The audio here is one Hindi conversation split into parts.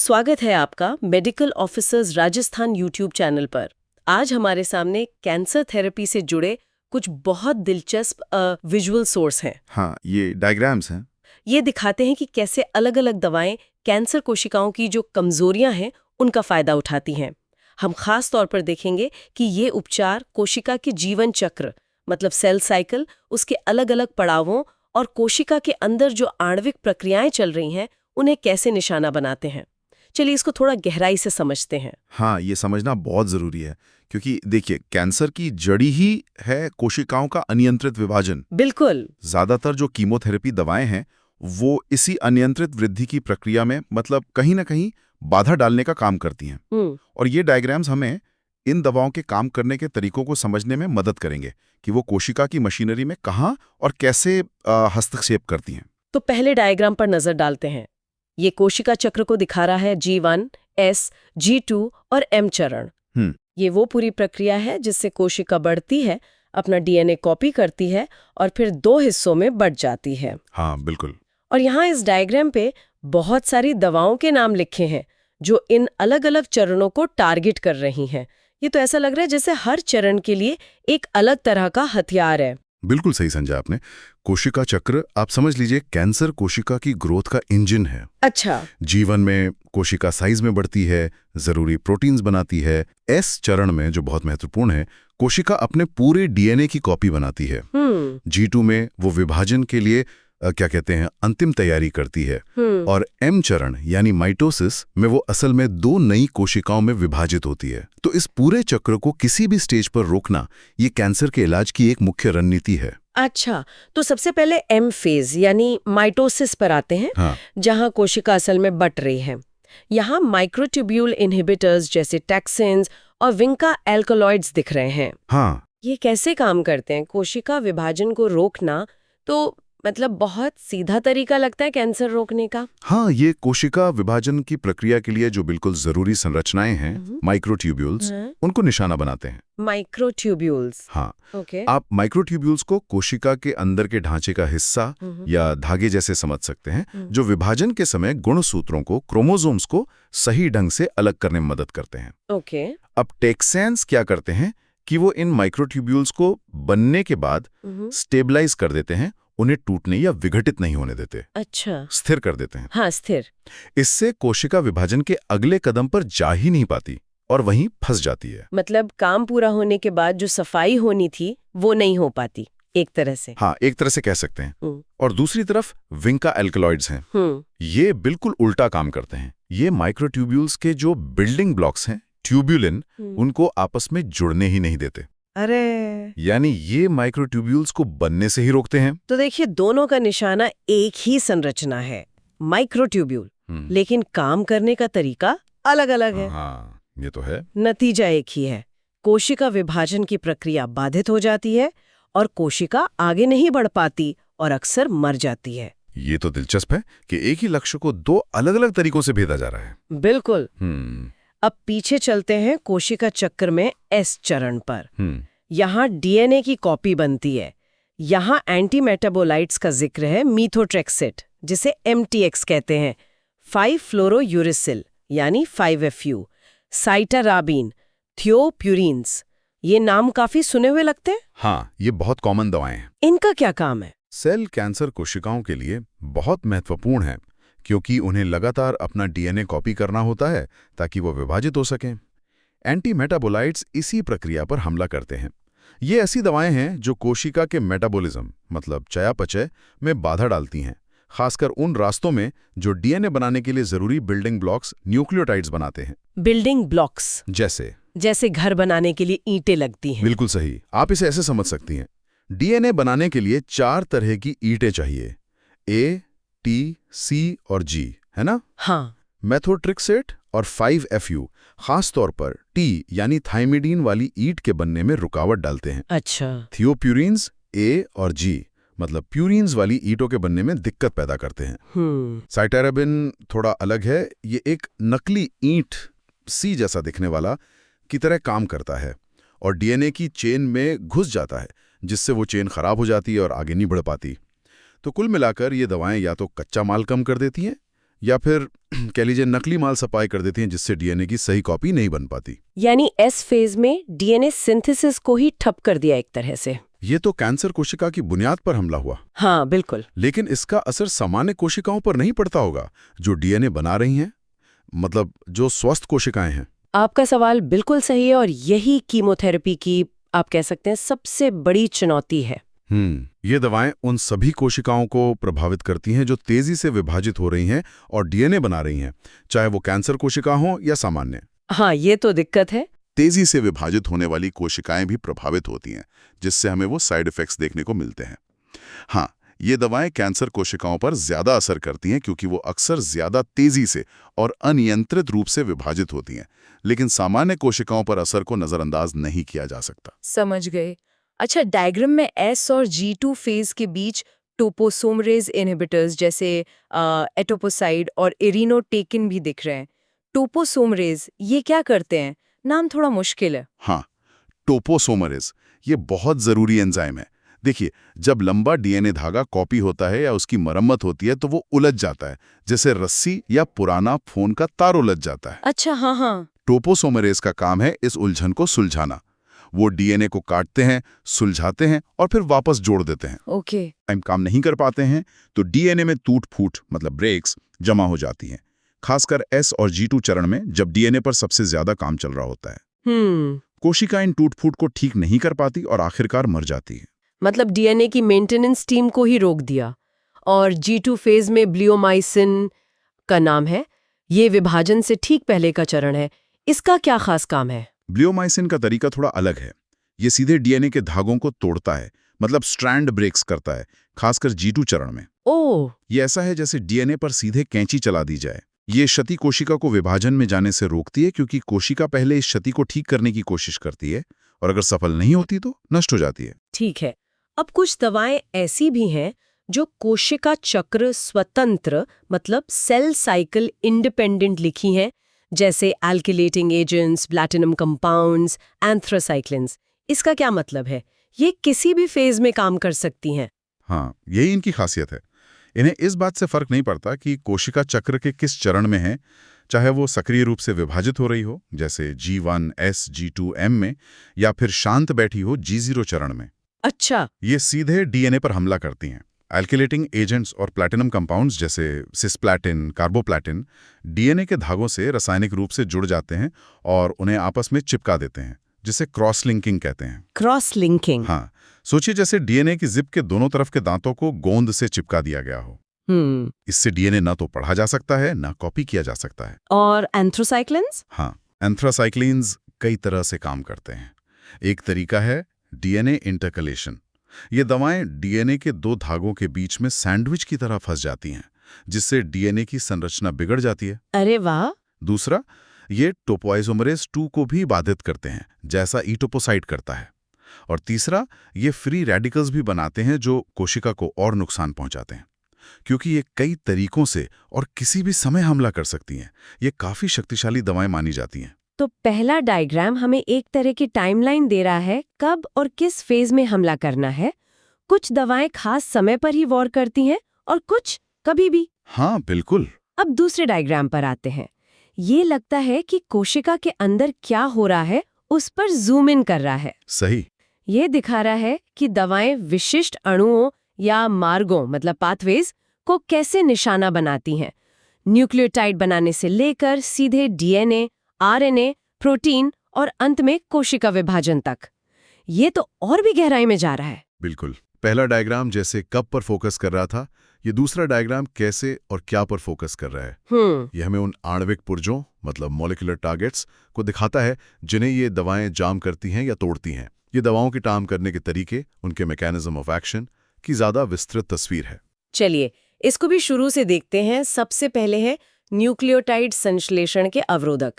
स्वागत है आपका medical officers Rajasthan YouTube channel पर। आज हमारे सामने कैंसर थेरेपी से जुड़े कुछ बहुत दिलचस्प विजुअल सोर्स हैं। हाँ, ये डायग्राम्स हैं। ये दिखाते हैं कि कैसे अलग अलग दवाएं कैंसर कोशिकाओं की जो कमजोरियां हैं उनका फायदा उठाती हैं। हम खास तौर पर देखेंगे कि ये उपचार कोशिका के जीवन चक्र मतलब सेल साइकिल, उसके अलग अलग पड़ावों और कोशिका के अंदर जो आणविक प्रक्रियाएं चल रही हैं उन्हें कैसे निशाना बनाते हैं। चलिए इसको थोड़ा गहराई से समझते हैं। हाँ, ये समझना बहुत ज़रूरी है क्योंकि देखिए, कैंसर की जड़ी ही है कोशिकाओं का अनियंत्रित विभाजन। बिल्कुल। ज़्यादातर जो कीमोथेरेपी दवाएं हैं, वो इसी अनियंत्रित वृद्धि की प्रक्रिया में मतलब कहीं ना कहीं बाधा डालने का काम करती हैं। और ये डायग्राम्स हमें इन दवाओं के काम करने के तरीकों को समझने में मदद करेंगे कि वो कोशिका की मशीनरी में कहाँ और कैसे हस्तक्षेप करती हैं। तो पहले डायग्राम पर नजर डालते हैं। ये कोशिका चक्र को दिखा रहा है G1, S, G2 और M चरण। ये वो पूरी प्रक्रिया है जिससे कोशिका बढ़ती है, अपना डीएनए कॉपी करती है और फिर दो हिस्सों में बढ़ जाती है। हाँ, बिल्कुल। और यहाँ इस डायग्राम पे बहुत सारी दवाओं के नाम लिखे हैं जो इन अलग अलग चरणों को टारगेट कर रही हैं। ये तो ऐसा लग रहा है जैसे हर चरण के लिए एक अलग तरह का हथियार है। बिल्कुल सही समझा आपने। कोशिका चक्र आप समझ लीजिए कैंसर कोशिका की ग्रोथ का इंजन है। अच्छा। जीवन में कोशिका साइज में बढ़ती है, जरूरी प्रोटीन्स बनाती है। एस चरण में जो बहुत महत्वपूर्ण है, कोशिका अपने पूरे डीएनए की कॉपी बनाती है। G2 में वो विभाजन के लिए क्या कहते हैं अंतिम तैयारी करती है। और M चरण यानी माइटोसिस में वो असल में दो नई कोशिकाओं में विभाजित होती है। तो इस पूरे चक्र को किसी भी स्टेज पर रोकना ये कैंसर के इलाज की एक मुख्य रणनीति है। अच्छा, तो सबसे पहले M फेज यानी माइटोसिस पर आते हैं। हाँ। जहां कोशिका असल में बट रही है। यहाँ माइक्रोट्यूब्यूल इनहिबिटर्स जैसे टैक्सिन्स और विंका एल्कलॉइड्स दिख रहे हैं। हाँ, ये कैसे काम करते हैं? कोशिका विभाजन को रोकना तो मतलब बहुत सीधा तरीका लगता है कैंसर रोकने का। हाँ, ये कोशिका विभाजन की प्रक्रिया के लिए जो बिल्कुल जरूरी संरचनाएं हैं, माइक्रोट्यूब्यूल्स, उनको निशाना बनाते हैं। माइक्रोट्यूब्यूल्स। हाँ। ओके। आप माइक्रोट्यूब्यूल्स को कोशिका के अंदर के ढांचे का हिस्सा या धागे जैसे समझ सकते हैं, जो विभाजन के समय गुणसूत्रों को, क्रोमोसोम्स को सही ढंग से अलग करने में मदद करते हैं। ओके। अब टेक्सैंस क्या करते हैं कि वो इन माइक्रोट्यूब्यूल्स को बनने के बाद स्टेबलाइज कर देते हैं, उन्हें टूटने या विघटित नहीं होने देते। अच्छा। स्थिर कर देते हैं। हाँ, स्थिर। इससे कोशिका विभाजन के अगले कदम पर जा ही नहीं पाती और वहीं फंस जाती है। मतलब काम पूरा होने के बाद जो सफाई होनी थी वो नहीं हो पाती एक तरह से। हाँ, एक तरह से कह सकते हैं। और दूसरी तरफ विंका एल्कलॉइड्स हैं। ये बिल्कुल उल्टा काम करते हैं। ये माइक्रोट्यूब्यूल्स के जो बिल्डिंग ब्लॉक्स हैं, ट्यूब्यूलिन, उनको आपस में जुड़ने ही नहीं देते। अरे, यानी ये माइक्रोट्यूब्यूल्स को बनने से ही रोकते हैं। तो देखिए दोनों का निशाना एक ही संरचना है, माइक्रोट्यूब्यूल, लेकिन काम करने का तरीका अलग अलग है। हाँ, ये तो है। नतीजा एक ही है, कोशिका विभाजन की प्रक्रिया बाधित हो जाती है और कोशिका आगे नहीं बढ़ पाती और अक्सर मर जाती है। ये तो दिलचस्प है कि एक ही लक्ष्य को दो अलग अलग तरीकों से भेदा जा रहा है। बिल्कुल। अब पीछे चलते हैं कोशिका चक्र में एस चरण पर। यहाँ डीएनए की कॉपी बनती है। यहाँ एंटी मेटाबोलाइट्स का जिक्र है, मीथोट्रेक्सेट जिसे MTX कहते हैं, 5-फ्लोरोयूरिसिल यानी 5FU, साइटाराबिन, थियोप्यूरिन्स। ये नाम काफी सुने हुए लगते हैं। हाँ, ये बहुत कॉमन दवाएं हैं। इनका क्या काम है? सेल कैंसर कोशिकाओं के लिए बहुत महत्वपूर्ण है क्योंकि उन्हें लगातार अपना डीएनए कॉपी करना होता है ताकि वो विभाजित हो सकें। एंटी मेटाबोलाइट्स इसी प्रक्रिया पर हमला करते हैं। ये ऐसी दवाएं हैं जो कोशिका के मेटाबॉलिज्म मतलब चयापचय में बाधा डालती हैं, खासकर उन रास्तों में जो डीएनए बनाने के लिए जरूरी बिल्डिंग ब्लॉक्स, न्यूक्लियोटाइड्स बनाते हैं। बिल्डिंग ब्लॉक्स जैसे घर बनाने के लिए ईंटें लगती हैं। बिल्कुल सही। आप इसे ऐसे समझ सकती हैं, डीएनए बनाने के लिए 4 तरह की ईंटें चाहिए, A, T, C और G, है ना? हाँ। मेथोट्रेक्सेट और 5FU खास तौर पर T यानी थाइमिडीन वाली ईंट के बनने में रुकावट डालते हैं। अच्छा। थियोप्यूरिन्स A और G मतलब प्यूरिन्स वाली ईंटों के बनने में दिक्कत पैदा करते हैं। साइटाराबिन थोड़ा अलग है। ये एक नकली ईंट C जैसा दिखने वाला की तरह काम करता है और डीएनए की चेन में घुस जाता है, जिससे वो चेन खराब हो जाती है और आगे नहीं बढ़ पाती। तो कुल मिलाकर ये दवाएं या तो कच्चा माल कम कर देती हैं या फिर कह लीजिए नकली माल सप्लाई कर देती हैं जिससे डीएनए की सही कॉपी नहीं बन पाती। यानी एस फेज में डीएनए सिंथेसिस को ही ठप कर दिया एक तरह से। ये तो कैंसर कोशिका की बुनियाद पर हमला हुआ। हाँ बिल्कुल। लेकिन इसका असर सामान्य कोशिकाओं पर नहीं पड़ता होगा जो डीएनए बना रही हैं, मतलब जो स्वस्थ कोशिकाएं हैं। आपका सवाल बिल्कुल सही है और यही कीमोथेरेपी की आप कह सकते हैं सबसे बड़ी चुनौती है। ये दवाएं उन सभी कोशिकाओं को प्रभावित करती हैं जो तेजी से विभाजित हो रही हैं और डीएनए बना रही हैं, चाहे वो कैंसर कोशिका हो या सामान्य। हाँ ये तो दिक्कत है। तेजी से विभाजित होने वाली कोशिकाएं भी प्रभावित होती हैं, जिससे हमें वो साइड इफेक्ट्स देखने को मिलते हैं। हाँ, ये दवाएं कैंसर कोशिकाओं पर ज्यादा असर करती हैं क्योंकि वो अक्सर ज्यादा तेजी से और अनियंत्रित रूप से विभाजित होती हैं, लेकिन सामान्य कोशिकाओं पर असर को नजरअंदाज नहीं किया जा सकता। समझ गए। अच्छा, डायग्राम में एस और G2 फेज के बीच टोपोसोमरेज इनहिबिटर्स जैसे एटोपोसाइड और इरिनोटेकिन भी दिख रहे हैं। टोपोसोमरेज ये क्या करते हैं? नाम थोड़ा मुश्किल है। हाँ, टोपोसोमरेज ये बहुत जरूरी एंजाइम है। देखिए, जब लंबा डीएनए धागा कॉपी होता है या उसकी मरम्मत होती है तो वो उलझ जाता है, जैसे रस्सी या पुराना फोन का तार उलझ जाता है। अच्छा, हाँ हाँ। टोपोसोमरेज का काम है इस उलझन को सुलझाना। वो डीएनए को काटते हैं, सुलझाते हैं और फिर वापस जोड़ देते हैं। ओके। टाइम काम नहीं कर पाते हैं तो डीएनए में टूट-फूट मतलब ब्रेक्स जमा हो जाती हैं, खासकर एस और G2 चरण में जब डीएनए पर सबसे ज्यादा काम चल रहा होता है। कोशिका इन टूट-फूट को ठीक नहीं कर पाती और आखिरकार मर जाती है। मतलब डीएनए की मेंटेनेंस टीम को ही रोक दिया। और G2 फेज में ब्लियोमाइसिन का नाम है, ये विभाजन से ठीक पहले का चरण है। इसका क्या खास काम है? ब्लियोमाइसिन का तरीका थोड़ा अलग है। ये सीधे डीएनए के धागों को तोड़ता है, मतलब स्ट्रैंड ब्रेक्स करता है, खासकर G2 चरण में। ओह! ये ऐसा है जैसे डीएनए पर सीधे कैंची चला दी जाए। ये क्षति कोशिका को विभाजन में जाने से रोकती है क्योंकि कोशिका पहले इस क्षति को ठीक करने की कोशिश करती है और अगर सफल नहीं होती तो नष्ट हो जाती है। ठीक है। अब कुछ दवाएं ऐसी भी हैं जो कोशिका चक्र स्वतंत्र मतलब सेल साइकिल इंडिपेंडेंट लिखी हैं, जैसे एल्किलेटिंग एजेंट्स, प्लैटिनम कंपाउंड्स, एंथ्रासाइक्लिन्स। इसका क्या मतलब है? ये किसी भी फेज में काम कर सकती हैं। हाँ, यही इनकी खासियत है। इन्हें इस बात से फर्क नहीं पड़ता कि कोशिका चक्र के किस चरण में है, चाहे वो सक्रिय रूप से विभाजित हो रही हो जैसे G1S, G2, M में, या फिर शांत बैठी हो G0 चरण में। अच्छा। ये सीधे डीएनए पर हमला करती हैं। एल्किलेटिंग एजेंट्स और प्लैटिनम कंपाउंड्स जैसे सिस्प्लैटिन, कार्बोप्लैटिन डीएनए के धागों से रासायनिक रूप से जुड़ जाते हैं और उन्हें आपस में चिपका देते हैं, जिसे क्रॉस लिंकिंग कहते हैं। Cross linking? हाँ, सोचिए जैसे डीएनए की जिप के दोनों तरफ के दांतों को गोंद से चिपका दिया गया हो। इससे डीएनए ना तो पढ़ा जा सकता है ना कॉपी किया जा सकता है। और एंथ्रासाइक्लिन्स? हाँ, एंथ्रासाइक्लिन्स कई तरह से काम करते हैं। एक तरीका है डीएनए इंटरकलेशन। ये दवाएं डीएनए के दो धागों के बीच में सैंडविच की तरह फंस जाती हैं, जिससे डीएनए की संरचना बिगड़ जाती है। अरे वाह! दूसरा, ये टोपोइसोमरेज 2 को भी बाधित करते हैं, जैसा ईटोपोसाइड करता है। और तीसरा, ये फ्री रेडिकल्स भी बनाते हैं जो कोशिका को और नुकसान पहुंचाते हैं। क्योंकि ये कई तरीकों से और किसी भी समय हमला कर सकती हैं, ये काफी शक्तिशाली दवाएं मानी जाती हैं। तो पहला डायग्राम हमें एक तरह की टाइमलाइन दे रहा है कब और किस फेज में हमला करना है। कुछ दवाएं खास समय पर ही वॉर करती हैं और कुछ कभी भी। हाँ बिल्कुल। अब दूसरे डायग्राम पर आते हैं। ये लगता है कि कोशिका के अंदर क्या हो रहा है उस पर जूम इन कर रहा है। सही। ये दिखा रहा है कि दवाएं विशिष्ट अणुओं या मार्गों मतलब पाथवेज को कैसे निशाना बनाती हैं, न्यूक्लियोटाइड बनाने से लेकर सीधे डीएनए, आरएनए, प्रोटीन और अंत में कोशिका विभाजन तक। ये तो और भी गहराई में जा रहा है। बिल्कुल। पहला डायग्राम जैसे कब पर फोकस कर रहा था, ये दूसरा डायग्राम कैसे और क्या पर फोकस कर रहा है। ये हमें उन आणविक पुर्जों मतलब मॉलिक्यूलर टारगेट्स को दिखाता है जिन्हें ये दवाएं जाम करती हैं या तोड़ती हैं। ये दवाओं के काम करने के तरीके, उनके मैकेनिज्म ऑफ एक्शन की ज्यादा विस्तृत तस्वीर है। चलिए इसको भी शुरू से देखते हैं। सबसे पहले है न्यूक्लियोटाइड संश्लेषण के अवरोधक।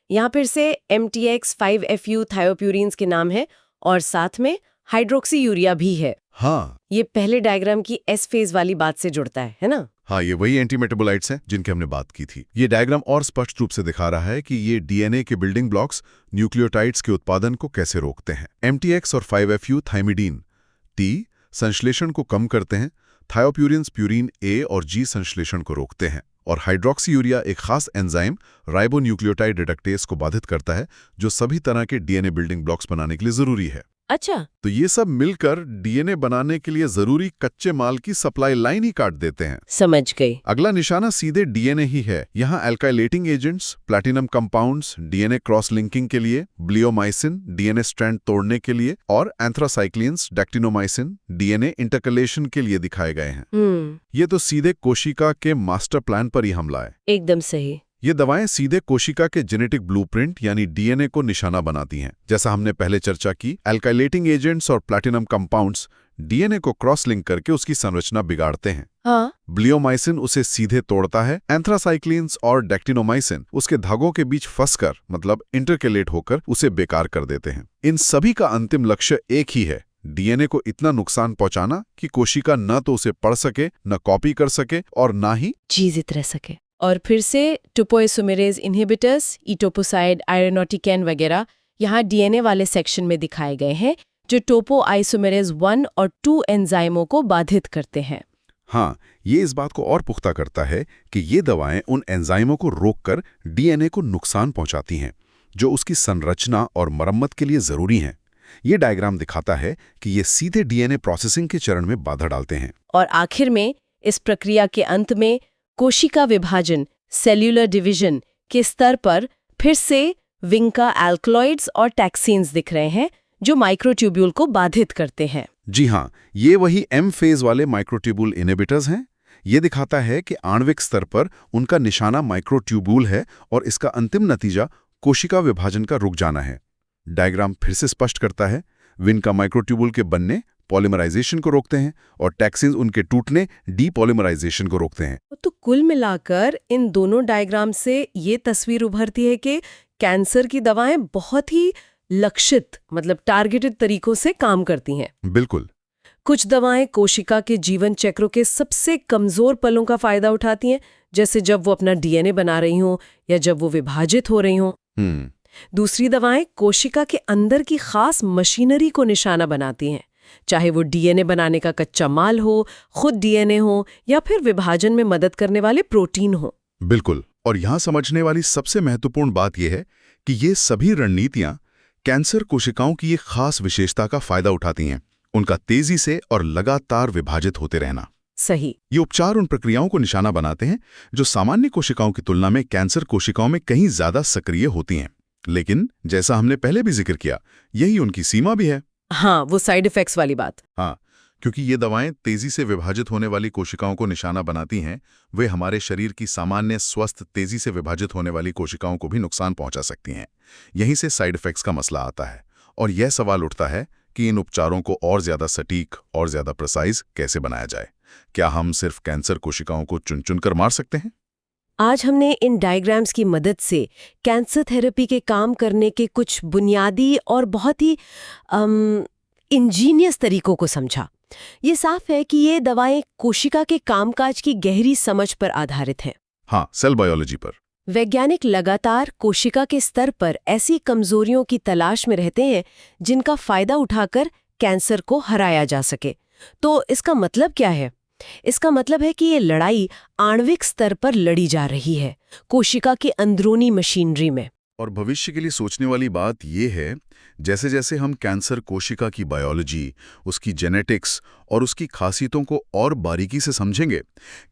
यहाँ फिर से MTX5FU थायोप्यूरिन्स के नाम है और साथ में हाइड्रोक्सी यूरिया भी है। हाँ, ये पहले डायग्राम की एस फेज वाली बात से जुड़ता है ना? हाँ, ये वही एंटीमेटाबोलाइट्स हैं जिनके हमने बात की थी। ये डायग्राम और स्पष्ट रूप से दिखा रहा है कि ये डीएनए के बिल्डिंग ब्लॉक्स न्यूक्लियोटाइड्स के उत्पादन को कैसे रोकते हैं। MTX और 5FU थाइमिडीन संश्लेषण को कम करते हैं, थायोप्यूरिन्स प्यूरिन A और G संश्लेषण को रोकते हैं और हाइड्रोक्सीयूरिया एक खास एंजाइम राइबोन्यूक्लियोटाइड रिडक्टेज को बाधित करता है, जो सभी तरह के डीएनए बिल्डिंग ब्लॉक्स बनाने के लिए जरूरी है। अच्छा, तो ये सब मिलकर डीएनए बनाने के लिए जरूरी कच्चे माल की सप्लाई लाइन ही काट देते हैं। समझ गई। अगला निशाना सीधे डीएनए ही है। यहाँ alkylating agents, platinum compounds DNA cross linking के लिए, ब्लियोमाइसिन डीएनए स्ट्रैंड तोड़ने के लिए और एंथ्रासाइक्लिन्स, डैक्टिनोमाइसिन डीएनए इंटरकलेशन के लिए दिखाए गए हैं। ये तो सीधे कोशिका के मास्टर प्लान पर ही हमला है। एकदम सही। ये दवाएं सीधे कोशिका के जेनेटिक ब्लूप्रिंट यानी डीएनए को निशाना बनाती हैं। जैसा हमने पहले चर्चा की, एल्काइलेटिंग एजेंट्स और प्लैटिनम कंपाउंड्स डीएनए को क्रॉस लिंक करके उसकी संरचना बिगाड़ते हैं। हाँ। ब्लियोमाइसिन उसे सीधे तोड़ता है। एंथ्रासाइक्लिन्स और डैक्टिनोमाइसिन उसके धागों के बीच फंसकर मतलब इंटरकेलेट होकर उसे बेकार कर देते हैं। इन सभी का अंतिम लक्ष्य एक ही है, डीएनए को इतना नुकसान पहुंचाना कि कोशिका न तो उसे पढ़ सके, न कॉपी कर सके और ना ही जीवित रह सके। और फिर से टोपोइसोमेरेज इनहिबिटर्स, इटोपोसाइड, आयरोनोटिकेन वगैरह यहाँ डीएनए वाले सेक्शन में दिखाए गए हैं, जो टोपोआइसोमेरेज 1 और 2 एंजाइमों को बाधित करते हैं। हाँ, ये इस बात को और पुख्ता करता है कि ये दवाएं उन एंजाइमों को रोककर डीएनए को नुकसान पहुंचाती हैं, जो उसकी संरचना और मरम्मत के लिए जरूरी हैं। ये डायग्राम दिखाता है कि ये सीधे डीएनए प्रोसेसिंग के चरण में बाधा डालते हैं। और आखिर में इस प्रक्रिया के अंत में कोशिका विभाजन, सेल्यूलर डिवीजन के स्तर पर फिर से विंका एल्कलॉइड्स और टैक्सीन्स दिख रहे हैं, जो माइक्रोट्यूब्यूल को बाधित करते हैं। जी हाँ, ये वही एम फेज वाले माइक्रोट्यूब्यूल इनहिबिटर्स हैं। ये दिखाता है कि आणविक स्तर पर उनका निशाना माइक्रोट्यूब्यूल है और इसका अंतिम नतीजा कोशिका विभाजन का रुक जाना है। डायग्राम फिर से स्पष्ट करता है, विंका माइक्रोट्यूब्यूल के बनने, पॉलीमराइजेशन को रोकते हैं और टैक्सिन्स उनके टूटने, डीपॉलीमराइजेशन को रोकते हैं। तो कुल मिलाकर इन दोनों डायग्राम से ये तस्वीर उभरती है कि कैंसर की दवाएं बहुत ही लक्षित मतलब टारगेटेड तरीकों से काम करती हैं। बिल्कुल। कुछ दवाएं कोशिका के जीवन चक्रों के सबसे कमजोर पलों का फायदा उठाती हैं, जैसे जब वो अपना डीएनए बना रही हों या जब वो विभाजित हो रही हों। दूसरी दवाएं कोशिका के अंदर की खास मशीनरी को निशाना बनाती हैं, चाहे वो डीएनए बनाने का कच्चा माल हो, खुद डीएनए हो या फिर विभाजन में मदद करने वाले प्रोटीन हो। बिल्कुल। और यहाँ समझने वाली सबसे महत्वपूर्ण बात यह है कि ये सभी रणनीतियां कैंसर कोशिकाओं की एक खास विशेषता का फायदा उठाती हैं, उनका तेजी से और लगातार विभाजित होते रहना। सही। ये उपचार उन प्रक्रियाओं को निशाना बनाते हैं जो सामान्य कोशिकाओं की तुलना में कैंसर कोशिकाओं में कहीं ज्यादा सक्रिय होती हैं। लेकिन जैसा हमने पहले भी जिक्र किया, यही उनकी सीमा भी है। हाँ, वो साइड इफेक्ट्स वाली बात। हाँ, क्योंकि ये दवाएं तेजी से विभाजित होने वाली कोशिकाओं को निशाना बनाती हैं, वे हमारे शरीर की सामान्य स्वस्थ तेजी से विभाजित होने वाली कोशिकाओं को भी नुकसान पहुंचा सकती हैं। यहीं से साइड इफेक्ट्स का मसला आता है और यह सवाल उठता है कि इन उपचारों को और ज्यादा सटीक और ज्यादा प्रिसाइज कैसे बनाया जाए। क्या हम सिर्फ कैंसर कोशिकाओं को चुन चुन कर मार सकते हैं? आज हमने इन डायग्राम्स की मदद से कैंसर थेरेपी के काम करने के कुछ बुनियादी और बहुत ही इंजीनियस तरीकों को समझा। ये साफ है कि ये दवाएं कोशिका के कामकाज की गहरी समझ पर आधारित हैं। हाँ, सेल बायोलॉजी पर। वैज्ञानिक लगातार कोशिका के स्तर पर ऐसी कमजोरियों की तलाश में रहते हैं जिनका फायदा उठाकर कैंसर को हराया जा सके। तो इसका मतलब क्या है? इसका मतलब है कि ये लड़ाई आणविक स्तर पर लड़ी जा रही है, कोशिका की अंदरूनी मशीनरी में। और भविष्य के लिए सोचने वाली बात यह है, जैसे जैसे हम कैंसर कोशिका की बायोलॉजी, उसकी जेनेटिक्स और उसकी खासियतों को और बारीकी से समझेंगे,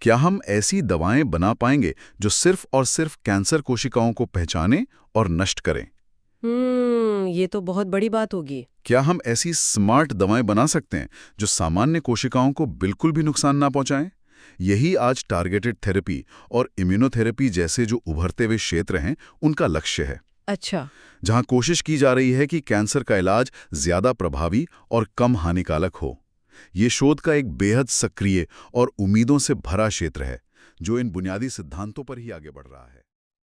क्या हम ऐसी दवाएं बना पाएंगे जो सिर्फ और सिर्फ कैंसर कोशिकाओं को पहचाने और नष्ट करें? ये तो बहुत बड़ी बात होगी। क्या हम ऐसी स्मार्ट दवाएं बना सकते हैं जो सामान्य कोशिकाओं को बिल्कुल भी नुकसान ना पहुंचाएं? यही आज टारगेटेड थेरेपी और इम्यूनोथेरेपी जैसे जो उभरते हुए क्षेत्र हैं, उनका लक्ष्य है। अच्छा। जहां कोशिश की जा रही है कि कैंसर का इलाज ज्यादा प्रभावी और कम हानिकारक हो। ये शोध का एक बेहद सक्रिय और उम्मीदों से भरा क्षेत्र है, जो इन बुनियादी सिद्धांतों पर ही आगे बढ़ रहा है।